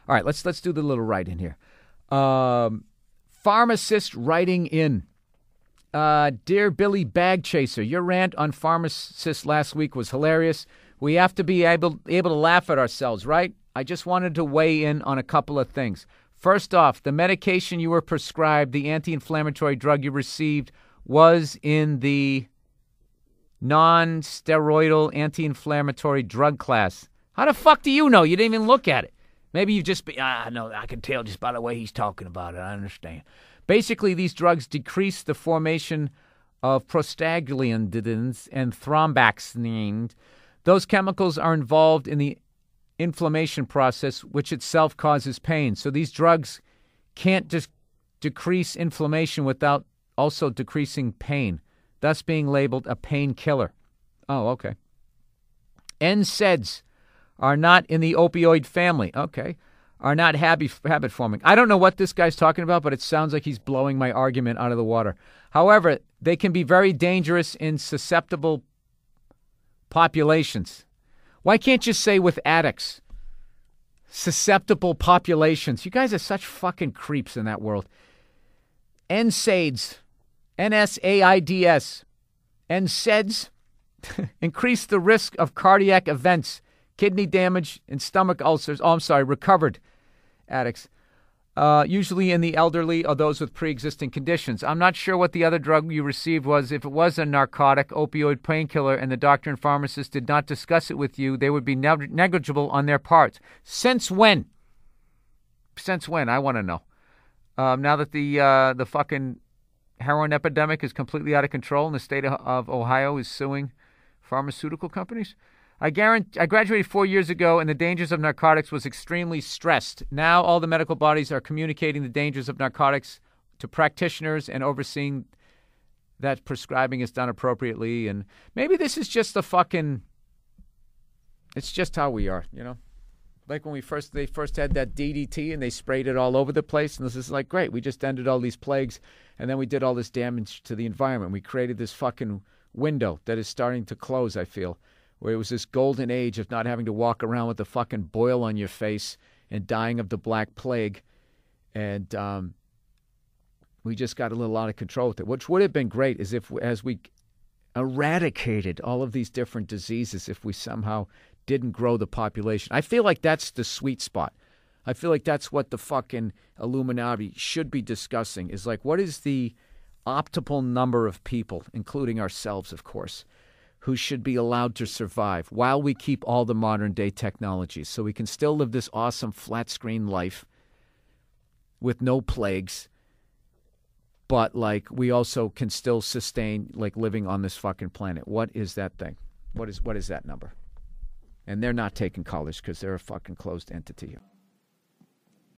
All right, let's do the little write-in here. Pharmacist writing in. Dear Billy Bag Chaser, your rant on Pharmacist last week was hilarious. We have to be able to laugh at ourselves, right? I just wanted to weigh in on a couple of things. First off, the medication you were prescribed, the anti-inflammatory drug you received, was in the non-steroidal anti-inflammatory drug class. How the fuck do you know? You didn't even look at it. Maybe you just no, I can tell just by the way he's talking about it. I understand. Basically, these drugs decrease the formation of prostaglandins and thromboxane. Those chemicals are involved in the inflammation process, which itself causes pain. So these drugs can't just decrease inflammation without also decreasing pain, thus being labeled a painkiller. Oh, okay. NSAIDs are not in the opioid family. Okay. Are not habit forming. I don't know what this guy's talking about, but it sounds like he's blowing my argument out of the water. However, they can be very dangerous in susceptible populations. Why can't you say with addicts? Susceptible populations. You guys are such fucking creeps in that world. NSAIDs. NSAIDs. NSAIDs increase the risk of cardiac events, kidney damage, and stomach ulcers. Recovered addicts. Usually in the elderly or those with pre-existing conditions. I'm not sure what the other drug you received was. If it was a narcotic, opioid painkiller, and the doctor and pharmacist did not discuss it with you, they would be negligible on their parts. Since when? Since when? I want to know. Now that the fucking heroin epidemic is completely out of control and the state of Ohio is suing pharmaceutical companies? I graduated 4 years ago, and the dangers of narcotics was extremely stressed. Now all the medical bodies are communicating the dangers of narcotics to practitioners and overseeing that prescribing is done appropriately. And maybe this is just it's just how we are, you know? Like when they first had that DDT and they sprayed it all over the place. And this is like, great, we just ended all these plagues. And then we did all this damage to the environment. We created this fucking window that is starting to close, I feel, where it was this golden age of not having to walk around with a fucking boil on your face and dying of the Black Plague. And we just got a little out of control with it, which would have been great is if, as we eradicated all of these different diseases, if we somehow didn't grow the population. I feel like that's the sweet spot. I feel like that's what the fucking Illuminati should be discussing, is like, what is the optimal number of people, including ourselves, of course, who should be allowed to survive while we keep all the modern day technologies so we can still live this awesome flat screen life with no plagues, but like we also can still sustain like living on this fucking planet. What is that thing? What is that number? And they're not taking callers because they're a fucking closed entity.